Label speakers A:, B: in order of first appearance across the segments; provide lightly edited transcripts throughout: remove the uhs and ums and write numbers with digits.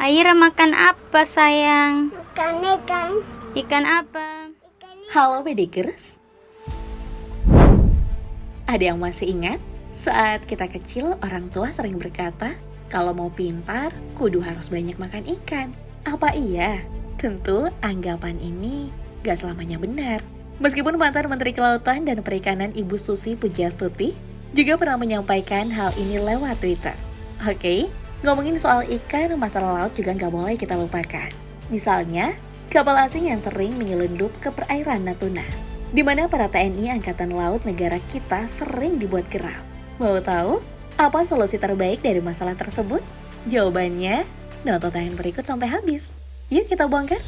A: Aira makan apa sayang?
B: Ikan.
A: Ikan apa?
C: Halo Pedikers, ada yang masih ingat saat kita kecil orang tua sering berkata kalau mau pintar kudu harus banyak makan ikan. Apa iya? Tentu anggapan ini gak selamanya benar. Meskipun mantan Menteri Kelautan dan Perikanan Ibu Susi Pujiastuti juga pernah menyampaikan hal ini lewat Twitter. Oke, ngomongin soal ikan, masalah laut juga gak boleh kita lupakan. Misalnya, kapal asing yang sering menyelundup ke perairan Natuna, di mana para TNI Angkatan Laut negara kita sering dibuat geram. Mau tahu apa solusi terbaik dari masalah tersebut? Jawabannya, nonton tayangan berikut sampai habis. Yuk kita bongkar.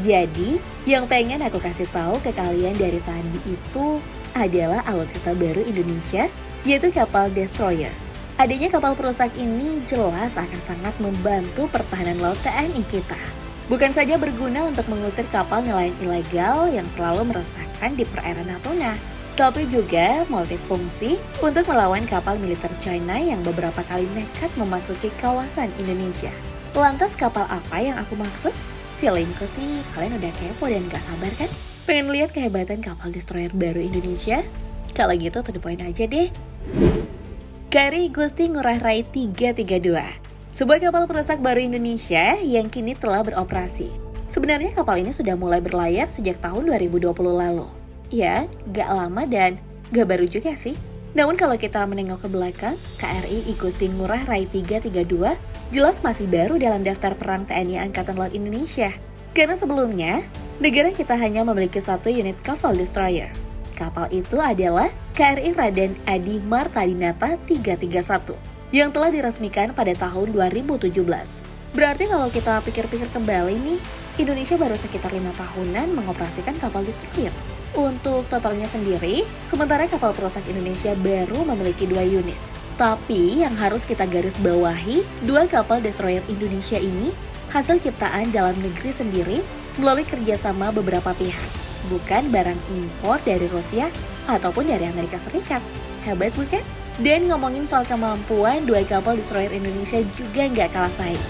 C: Jadi, yang pengen aku kasih tahu ke kalian dari tadi itu adalah alutsista baru Indonesia, yaitu kapal destroyer. Adanya kapal perusak ini jelas akan sangat membantu pertahanan laut TNI kita. Bukan saja berguna untuk mengusir kapal nelayan ilegal yang selalu meresahkan di perairan Natuna, tapi juga multifungsi untuk melawan kapal militer China yang beberapa kali nekat memasuki kawasan Indonesia. Lantas kapal apa yang aku maksud? Feelingku sih kalian udah kepo dan gak sabar kan? Pengen lihat kehebatan kapal destroyer baru Indonesia? Kalau gitu to the point aja deh. KRI Igusti Ngurah Rai 332, sebuah kapal perusak baru Indonesia yang kini telah beroperasi. Sebenarnya kapal ini sudah mulai berlayar sejak tahun 2020 lalu. Ya, gak lama dan gak baru juga sih. Namun kalau kita menengok ke belakang, KRI Igusti Ngurah Rai 332 jelas masih baru dalam daftar perang TNI Angkatan Laut Indonesia. Karena sebelumnya, negara kita hanya memiliki satu unit kapal destroyer. Kapal itu adalah KRI Raden Adi Marta Dinata 331 yang telah diresmikan pada tahun 2017. Berarti kalau kita pikir-pikir kembali nih, Indonesia baru sekitar 5 tahunan mengoperasikan kapal destroyer. Untuk totalnya sendiri, sementara kapal perusak Indonesia baru memiliki 2 unit. Tapi yang harus kita garis bawahi, 2 kapal destroyer Indonesia ini hasil ciptaan dalam negeri sendiri melalui kerjasama beberapa pihak. Bukan barang impor dari Rusia ataupun dari Amerika Serikat. Hebat bukan? Dan ngomongin soal kemampuan, 2 kapal destroyer Indonesia juga nggak kalah saing.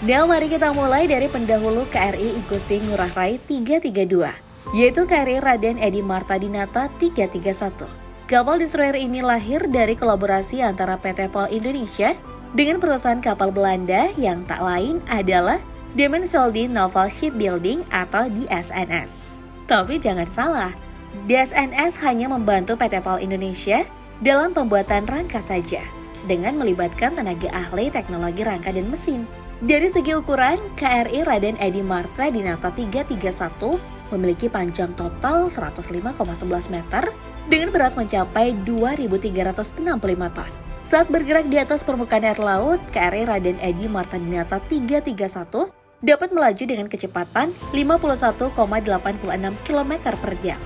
C: Nah, mari kita mulai dari pendahulu KRI Igusti Ngurah Rai 332, yaitu KRI Raden Edi Marta Dinata 331. Kapal destroyer ini lahir dari kolaborasi antara PT POL Indonesia dengan perusahaan kapal Belanda yang tak lain adalah Demesseldy Naval Shipbuilding atau DSNS. Tapi jangan salah, DSNS hanya membantu PT POL Indonesia dalam pembuatan rangka saja, dengan melibatkan tenaga ahli teknologi rangka dan mesin. Dari segi ukuran, KRI Raden Edi Marta Dinata 331 memiliki panjang total 105,11 meter dengan berat mencapai 2.365 ton. Saat bergerak di atas permukaan air laut, KRI Raden Edi Marta Dinata 331 dapat melaju dengan kecepatan 51,86 km per jam.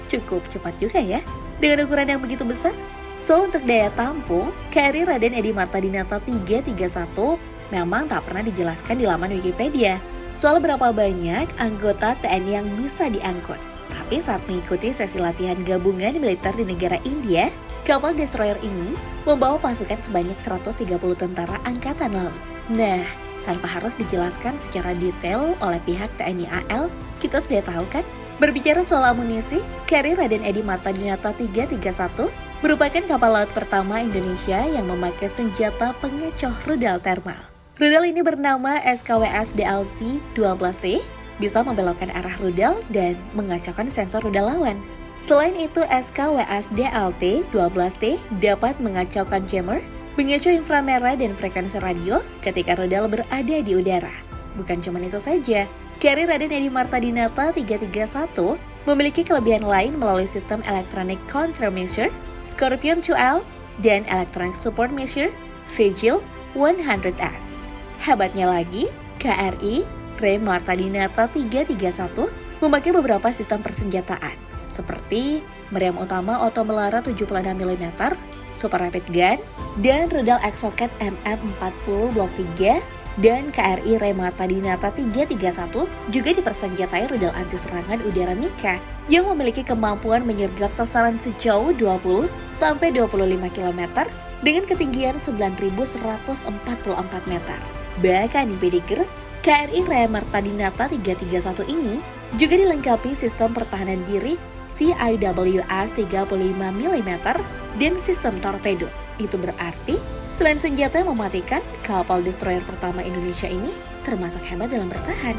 C: Cukup cepat juga ya, dengan ukuran yang begitu besar. So, untuk daya tampung, KRI Raden Edi Marta Dinata 331 memang tak pernah dijelaskan di laman Wikipedia soal berapa banyak anggota TNI yang bisa diangkut. Tapi saat mengikuti sesi latihan gabungan militer di negara India, kapal destroyer ini membawa pasukan sebanyak 130 tentara angkatan laut. Nah, tanpa harus dijelaskan secara detail oleh pihak TNI AL, kita sudah tahu kan? Berbicara soal amunisi, KRI Raden Edi Marta Dinata 331 merupakan kapal laut pertama Indonesia yang memakai senjata pengecoh rudal thermal. Rudal ini bernama SKWS DLT-12T, bisa membelokkan arah rudal dan mengacaukan sensor rudal lawan. Selain itu, SKWS DLT-12T dapat mengacaukan jammer, mengecoh inframerah dan frekuensi radio ketika rudal berada di udara. Bukan cuma itu saja, KRI Raden Edi Marta Dinata 331 memiliki kelebihan lain melalui sistem Electronic Countermeasure, Scorpion 2L, dan Electronic Support Measure, Vigil 100S. Hebatnya lagi, KRI Ray Marta Dinata 331 memakai beberapa sistem persenjataan, seperti meriam utama Auto Melara 76 mm, Super Rapid Gun, dan rudal Exocet MM40 Blok 3 Dan KRI Remarta Dinata 331 juga dipersenjatai rudal anti serangan udara Mika yang memiliki kemampuan menyergap sasaran sejauh 20-25 km dengan ketinggian 9.144 meter. Bahkan di Pedigers, KRI Remarta Dinata 331 ini juga dilengkapi sistem pertahanan diri CIWS 35 mm dan sistem torpedo. Itu berarti selain senjata yang mematikan, kapal destroyer pertama Indonesia ini termasuk hebat dalam bertahan.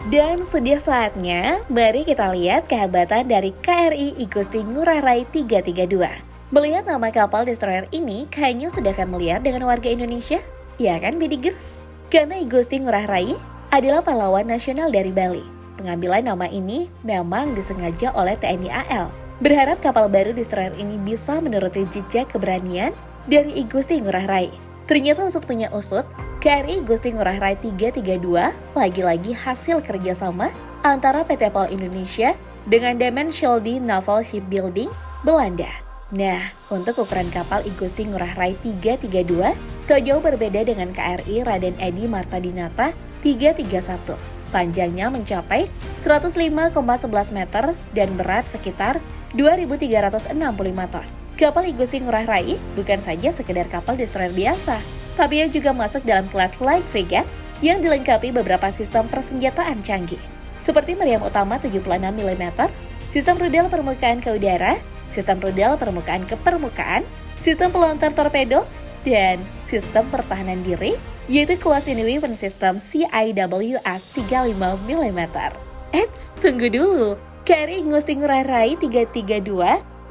C: Dan sudah saatnya, mari kita lihat kehebatan dari KRI Igusti Ngurah Rai 332. Melihat nama kapal destroyer ini, kayaknya sudah familiar dengan warga Indonesia? Ya kan, Pedigers? Karena Igusti Ngurah Rai adalah pahlawan nasional dari Bali. Pengambilan nama ini memang disengaja oleh TNI AL. Berharap kapal baru destroyer ini bisa menuruti jejak keberanian dari Igusti Ngurah Rai. Ternyata usut punya usut, KRI Igusti Ngurah Rai 332 lagi-lagi hasil kerjasama antara PT POL Indonesia dengan Dimenschelde Naval Shipbuilding Belanda. Nah, untuk ukuran kapal Igusti Ngurah Rai 332 tak jauh berbeda dengan KRI Raden Edi Marta Dinata 331. Panjangnya mencapai 105,11 meter dan berat sekitar 2.365 ton. Kapal Igusti Ngurah Rai bukan saja sekedar kapal destroyer biasa, tapi ia juga masuk dalam kelas light frigate yang dilengkapi beberapa sistem persenjataan canggih, seperti meriam utama 76 mm, sistem rudal permukaan ke udara, sistem rudal permukaan ke permukaan, sistem pelontar torpedo, dan sistem pertahanan diri, yaitu kelas ini weapon system CIWS 35 mm. Eits, tunggu dulu. KRI Igusti Ngurah Rai 332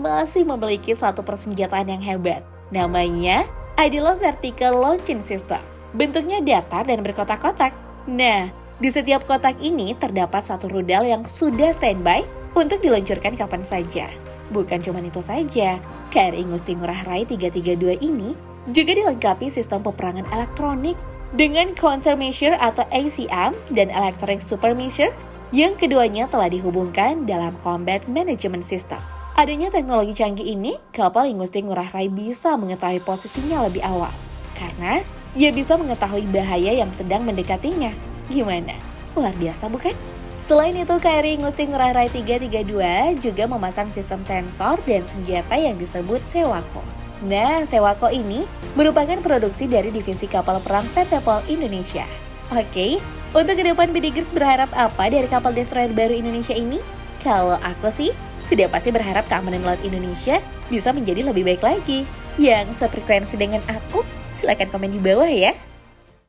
C: masih memiliki satu persenjataan yang hebat. Namanya adalah vertical launching system. Bentuknya datar dan berkotak-kotak. Nah, di setiap kotak ini terdapat satu rudal yang sudah standby untuk diluncurkan kapan saja. Bukan cuma itu saja, KRI Igusti Ngurah Rai 332 ini juga dilengkapi sistem peperangan elektronik dengan countermeasure atau ACM dan electronic supermeasure yang keduanya telah dihubungkan dalam combat management system. Adanya teknologi canggih ini, kapal Igusti Ngurah Rai bisa mengetahui posisinya lebih awal karena ia bisa mengetahui bahaya yang sedang mendekatinya. Gimana? Luar biasa bukan? Selain itu, KRI Igusti Ngurah Rai 332 juga memasang sistem sensor dan senjata yang disebut Sewako. Nah, Sewako ini merupakan produksi dari divisi kapal perang PT POL Indonesia. Oke, untuk ke depan Pedigers berharap apa dari kapal destroyer baru Indonesia ini? Kalau aku sih, sudah pasti berharap keamanan laut Indonesia bisa menjadi lebih baik lagi. Yang sefrekuensi dengan aku, silakan komen di bawah ya.